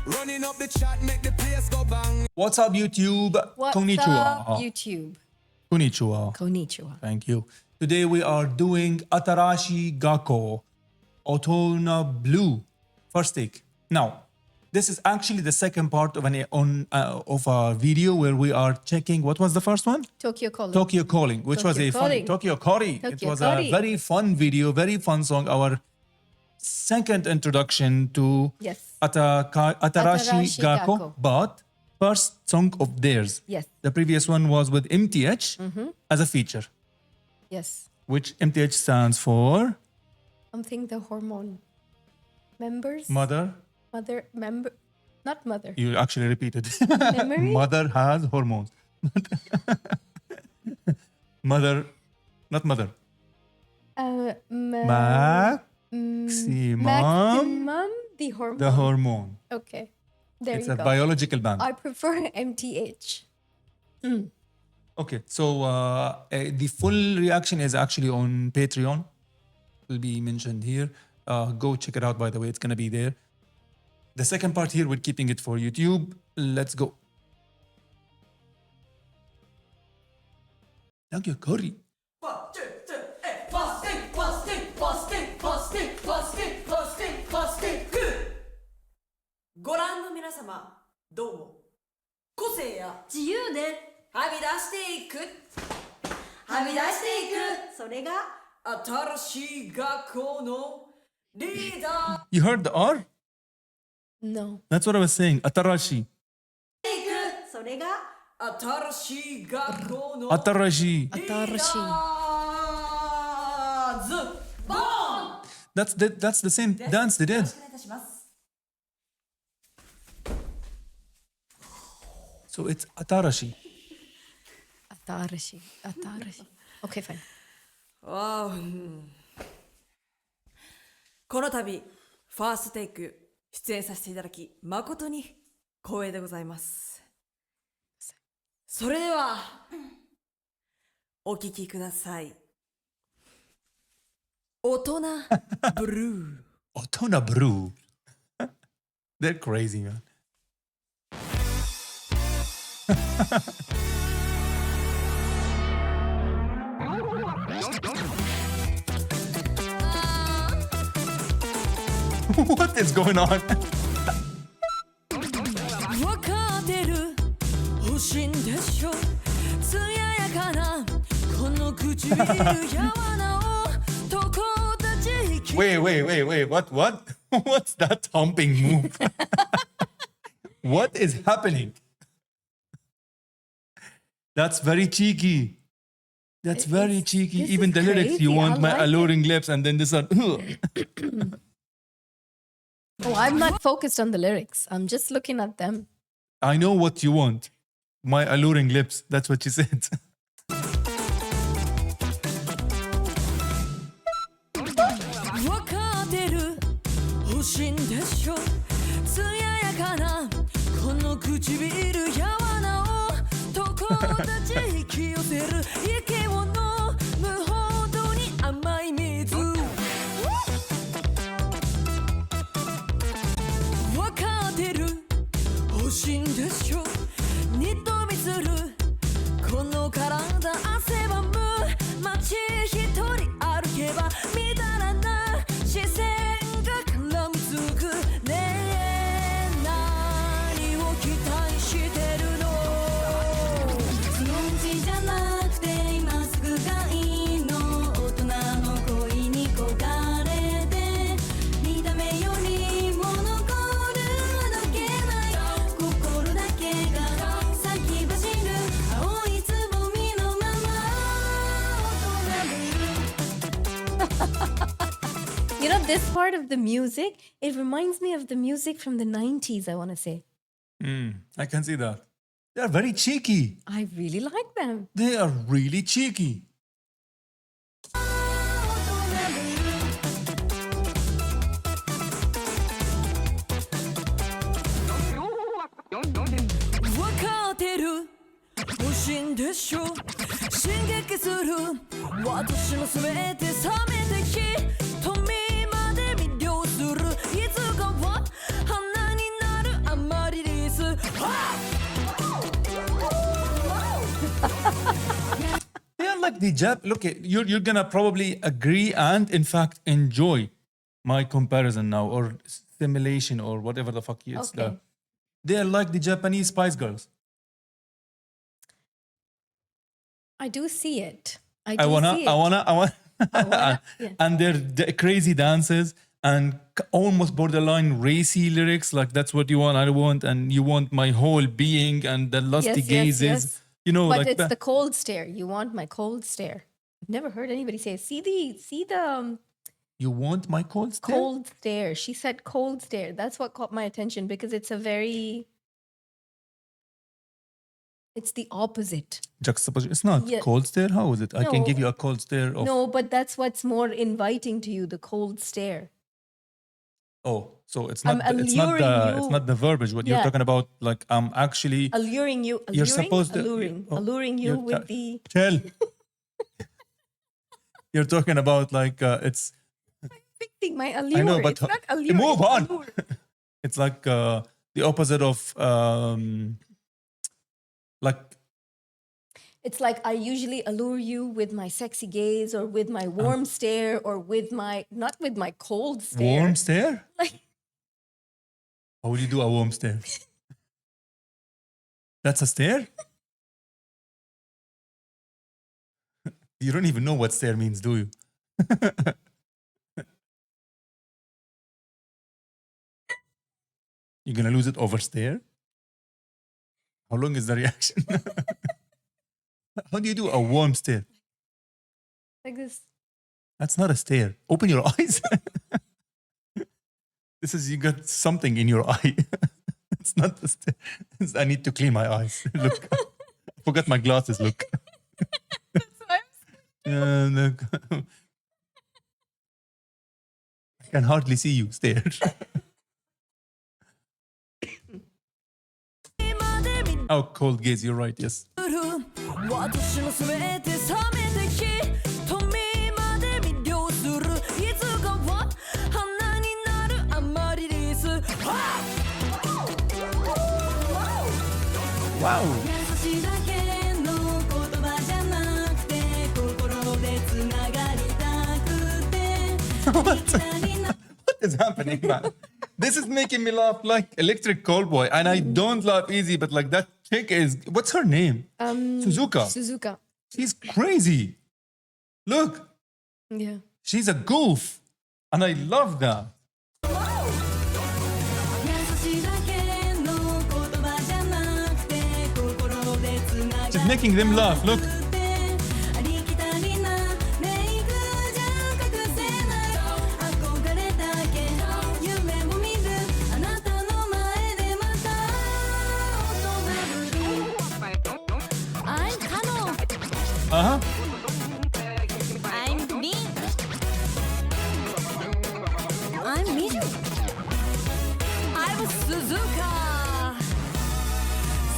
Running up the chat, make the place go bang. What's up, YouTube? What's Konnichiwa. up, YouTube? Konnichiwa. Konnichiwa. Thank you. Today we are doing Atarashi Gakko, Otonablue. First take. Now, this is actually the second part of a video where we are checking. What was the first one? Tokyo Calling. Tokyo Calling, which was a fun Tokyo Kori. It was a very fun video, very fun song. Our second introduction to Atarashi Gakko, but first song of theirs. Yes. The previous one was with MTH as a feature. Yes. Which MTH stands for? Something the hormone. Members? Mother. Member. Not mother. You actually repeated. Memory? Mother has hormones. Mother, not mother. Maximum the hormone. The hormone. Okay. There It's you a go. biological band. I prefer MTH. Okay, so the full reaction is actually on Patreon. Will be mentioned here. Go check it out, by the way. It's going to be there. The second part here, we're keeping it for YouTube. Let's go. Thank you, Curry. You heard the R? No. That's what I was saying. Atarashi. Atarashi. That's the same dance they did. So it's Atarashi. Atarashi. Okay, fine. この度ファーストテイク出演させていただき誠に光栄でございます。それではお聴きください。大人ブルー。Otonablue. They're crazy, man. What is going on? わかってる欲しいんでしょ艶やかなこの唇やわな男たち Wait. What? What's that humping move? What is happening? That's very cheeky. That's very cheeky. This Even is the lyrics, crazy. you want I my like alluring lips, and then this one. Oh, I'm not focused on the lyrics. I'm just looking at them. I know what you want. My alluring lips. That's what she said. You know, this part of the music, it reminds me of the music from the 90s, I want to say. I can see that. They are very cheeky. I really like them. They are really cheeky. like the look, you're gonna probably agree and in fact enjoy my comparison now, or simulation, or whatever the fuck it's Okay. They are like the Japanese Spice Girls. I do see it. I I do wanna, see it. I wanna, wanna- yeah. and their crazy dances and almost borderline racy lyrics. Like that's what you want, I want, and you want my whole being, and the lusty Yes, yes, gazes. yes. You know, But like it's that. the cold stare. You want my cold stare. I've never heard anybody say, see the You want my cold stare? cold stare. She said cold stare. That's what caught my attention because it's the opposite. Juxtaposition. It's not Yeah. cold stare. How is it? I can No. give you a cold stare of. No, but that's what's more inviting to you, the cold stare. Oh, so it's I'm not. It's not alluring the. It's you. not the verbiage. What you're Yeah. talking about, like I'm actually. Alluring you, You're supposed to. alluring you you're with ta- the Chill. You're talking about like it's. fixing my allure. I know, but it's not allure. move it's on. allure. It's like the opposite of like. It's like I usually allure you with my sexy gaze or with my warm stare or with my not with my cold stare. Warm stare? Like How would you do a warm stare? That's a stare? You don't even know what stare means, do you? You're gonna lose it over stare? How long is the reaction? How do you do a warm stare? like this. That's not a stare. Open your eyes. This is, you got something in your eye. It's not a stare. I need to clean my eyes. Look. I forgot my glasses. Look. Yeah, look. I can hardly see you. Stare. Oh, cold gaze. You're right. Yes. 私の全て冷めてき富まで魅了するいつかは花になるアマリリス Wow. 優しいだけの言葉じゃなくて心でつながりたくて What is happening, man? This is making me laugh like Electric Callboy, and I don't laugh easy, but like that chick is, what's her name? Suzuka. Suzuka. She's crazy. Look, Yeah. she's a goof, and I love that. 優しいだけの言葉じゃなくて心でつながり She's making them laugh. Look. ありきたりなメイクじゃ隠せない憧れだけ夢を見るあなたの前でまたI'm Kano Uh huh. I'm Lin I'm Miju I'm Suzuka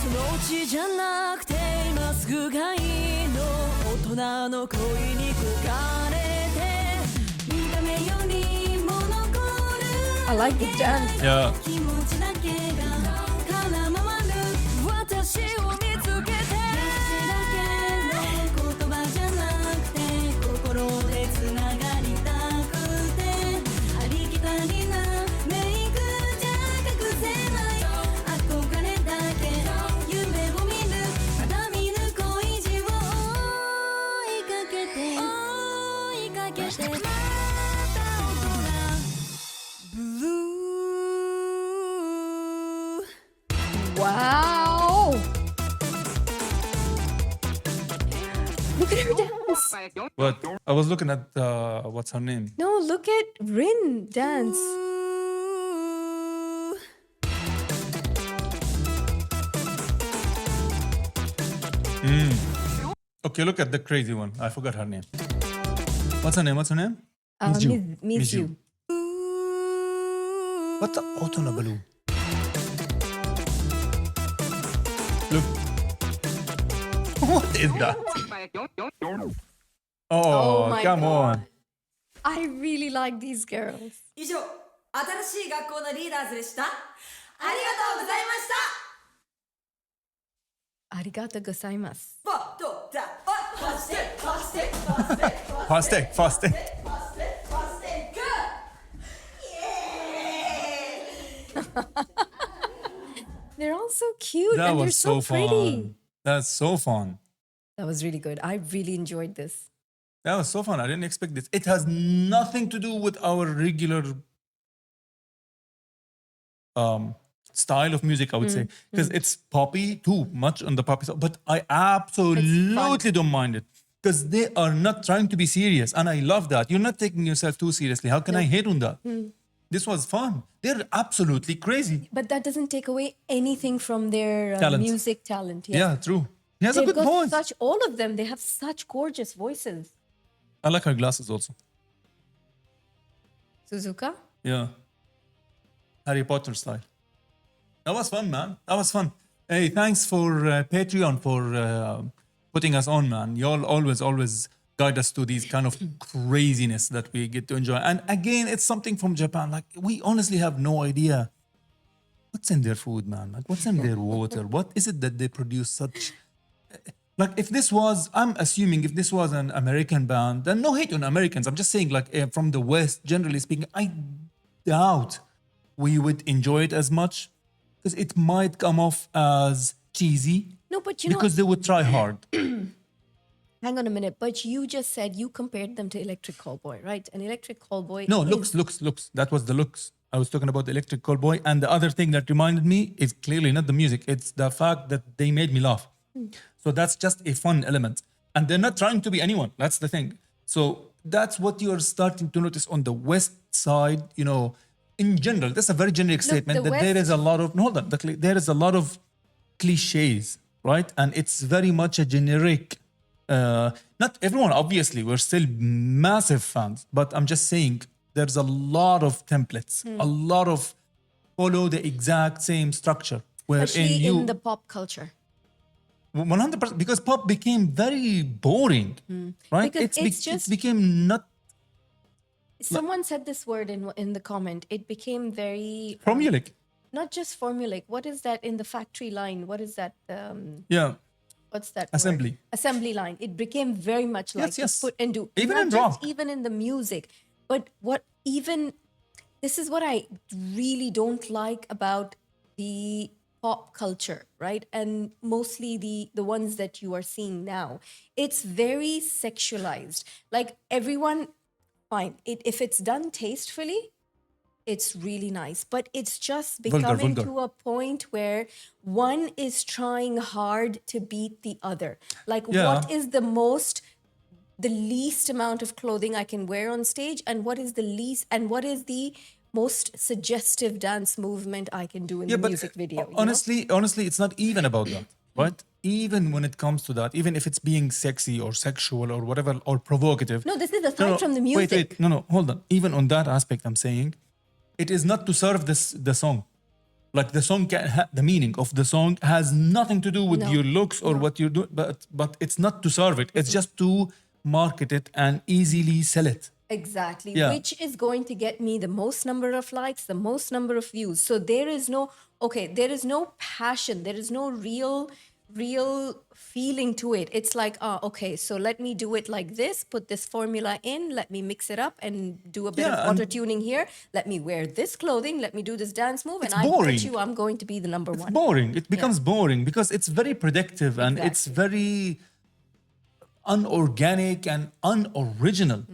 そのうちじゃなくて今すぐがいいの大人の恋に焦がれて見た目よりも残る I like this dance. Yeah. 気持ちだけが空回る私を見つけて私だけの言葉じゃなくて心でつながりたくてありきたりなメイクじゃ隠せない憧れだけ夢を見るまだ見ぬ恋路を追いかけてまた大人ブルー Wow. Look at her dance. What? I was looking at what's her name? No, look at Rin dance. Okay, look at the crazy one. I forgot her name. What's her name? What's her name? Mizu. What's the Otonablue? Look. What is that? Oh, my come God. on. I really like these girls. 以上新しい学校のリーダーズでしたありがとうございました Arigatou gozaimasu. Faste. They're all so cute That and they're was so so pretty. fun. That's so fun. That was really good. I really enjoyed this. That was so fun. I didn't expect this. It has nothing to do with our regular style of music, I would say, because it's poppy too much on the poppy side. But I absolutely don't mind it because they are not trying to be serious, and I love that. You're not taking yourself too seriously. How can I hate on that? This was fun. They're absolutely crazy. But that doesn't take away anything from their Talent. music talent. Yeah, true. He has a They've good got voice. all of them, they have such gorgeous voices. I like her glasses also. Suzuka? Yeah. Harry Potter style. That was fun, man. That was fun. Hey, thanks for Patreon for putting us on, man. Y'all always guide us to these kind of craziness that we get to enjoy. And again, it's something from Japan. Like, we honestly have no idea what's in their food, man. Like, what's in their water? What is it that they produce such... Like, if this was, I'm assuming if this was an American band, then no hate on Americans. I'm just saying, like, from the West, generally speaking, I doubt we would enjoy it as much because it might come off as cheesy No, but you because they would try hard. hang on a minute. But you just said you compared them to Electric Callboy, right? An Electric Callboy. No, is- looks. That was the looks. I was talking about the Electric Callboy. And the other thing that reminded me is clearly not the music. It's the fact that they made me laugh. So that's just a fun element. And they're not trying to be anyone. That's the thing. So that's what you're starting to notice on the West side, you know, in general. That's a very generic statement the that there is West- a lot of, no, hold on, there is a lot of cliches, right? And it's very much a generic, not everyone, obviously, we're still massive fans, but I'm just saying there's a lot of templates, a lot of follow the exact same structure. Wherein Especially you, in the pop culture. 100%, because pop became very boring, right? Because it's it just- became not Someone said this word in the comment. It became very formulaic. not just formulaic. What is that in the factory line? What is that? Yeah, What's that? Assembly. Word? Assembly line. It became very much like Yes, yes. put and do. Even Not in just rock. even in the music, but what even this is what I really don't like about the pop culture, right? And mostly the ones that you are seeing now. It's very sexualized. Like everyone, fine. If it's done tastefully, it's really nice. But it's just becoming vulgar. to a point where one is trying hard to beat the other. Like Yeah. what is the least amount of clothing I can wear on stage, and what is the most suggestive dance movement I can do in the music video. you know? honestly, it's not even about that, right? Even when it comes to that, even if it's being sexy or sexual or whatever or provocative. No, this is aside from the music. Wait, no, hold on. Even on that aspect, I'm saying it is not to serve the song. Like the song, the meaning of the song has nothing to do with No. your looks or what you're doing, but it's not to serve it. It's just to market it and easily sell it. Exactly. Yeah. Which is going to get me the most number of likes, the most number of views. So there is no passion. There is no real feeling to it. It's like, okay, so let me do it like this, put this formula in, let me mix it up and do a bit Yeah, of and- auto-tuning here. Let me wear this clothing, let me do this dance move, It's and I boring. bet you I'm going to be the number one. Boring. It becomes boring because it's very predictive and it's Exactly. very unorganic and unoriginal.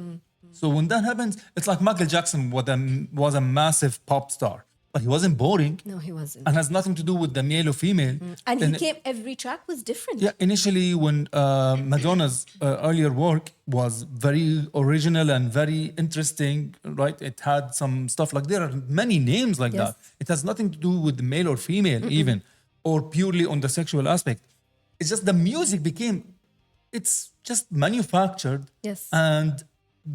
So when that happens, it's like Michael Jackson was a massive pop star, but he wasn't boring No, he wasn't. and has nothing to do with the male or female. And he came, every track was different. Yeah, initially when Madonna's earlier work was very original and very interesting, right? It had some stuff like there are many names like Yes. that. It has nothing to do with male or female even, or purely on the sexual aspect. It's just the music it's just manufactured Yes. and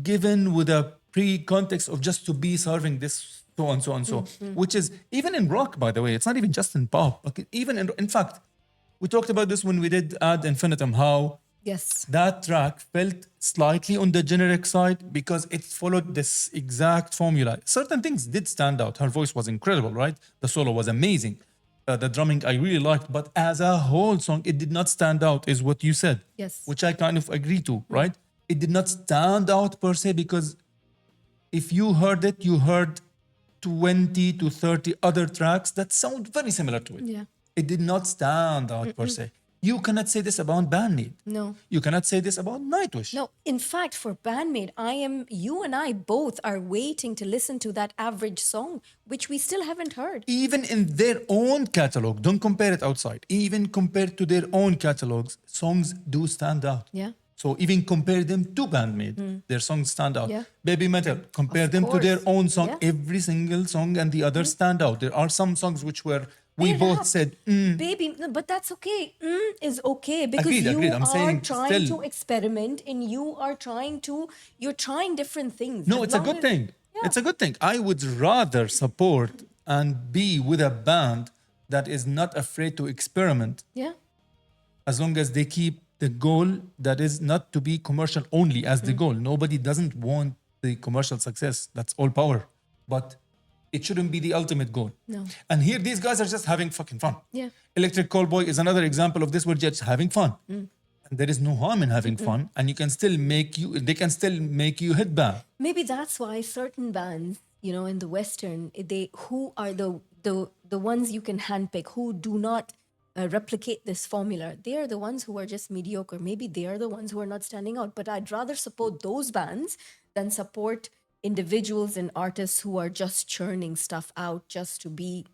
given with a pre-context of just to be serving this so and so and so, which is even in rock, by the way. It's not even just in pop. Like even in fact, we talked about this when we did Ad Infinitum, how Yes. that track felt slightly on the generic side because it followed this exact formula. Certain things did stand out. Her voice was incredible, right? The solo was amazing. the drumming I really liked, but as a whole song, it did not stand out, is what you said. Yes. Which I kind of agree to, right? It did not stand out per se because if you heard it, you heard 20 to 30 other tracks that sound very similar to it. Yeah. It did not stand out per se. You cannot say this about Bandmate. No. You cannot say this about Nightwish. No, in fact, for Bandmate, you and I both are waiting to listen to that average song, which we still haven't heard. Even in their own catalog, don't compare it outside. Even compared to their own catalogs, songs do stand out. Yeah. So even compare them to Bandmate, their songs stand out. Yeah. Baby Metal, compare Of them to their course. own song. Yeah. Every single song and the others stand out. There are some songs which were we They both rap. said, Baby, no, but that's okay. Is okay because Agreed. I'm are saying trying still- to experiment and you're trying different things. no, As it's a long good as- thing. Yeah. It's a good thing. I would rather support and be with a band that is not afraid to experiment Yeah. as long as they keep the goal that is not to be commercial only as the goal. Nobody doesn't want the commercial success. That's all power. But it shouldn't be the ultimate goal. No. And here, these guys are just having fucking fun. Yeah. Electric Callboy is another example of this. We're just having fun. And there is no harm in having fun. And they can still make you headbang. Maybe that's why certain bands, in the Western, who are the ones you can handpick, who do not replicate this formula. They are the ones who are just mediocre. Maybe they are the ones who are not standing out. But I'd rather support those bands than support individuals and artists who are just churning stuff out just to be,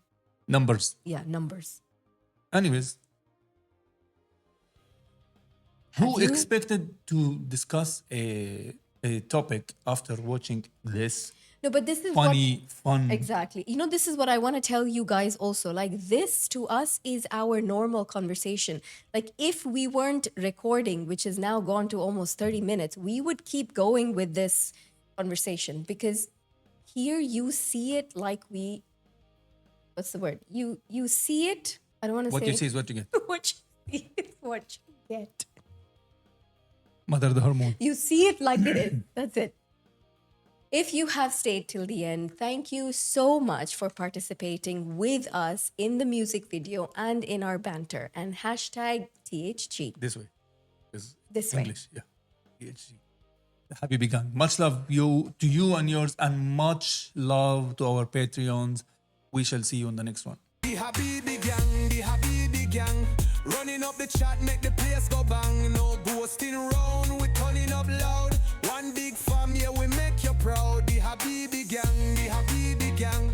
Numbers. numbers. Anyways. Who you- expected to discuss a topic after watching this No, but this is funny, fun? Exactly. This is what I want to tell you guys also. Like, this to us is our normal conversation. Like, if we weren't recording, which has now gone to almost 30 minutes, we would keep going with this conversation because here you see it like what's the word? You see it. I don't want to say. What you see is what you get. What you see is what you get. Mother the hormone. You see it like it is. That's it. If you have stayed till the end, thank you so much for participating with us in the music video and in our banter. And hashtag THG. This way. Is This way. English. Yeah. PhD. Happy begun. Much love to you and yours, and much love to our Patreons. We shall see you on the next one. The Habibi gang, running up the chat, make the place go bang. No ghosting round, we turning up loud. One big fam, yeah, we make you proud. The Habibi gang,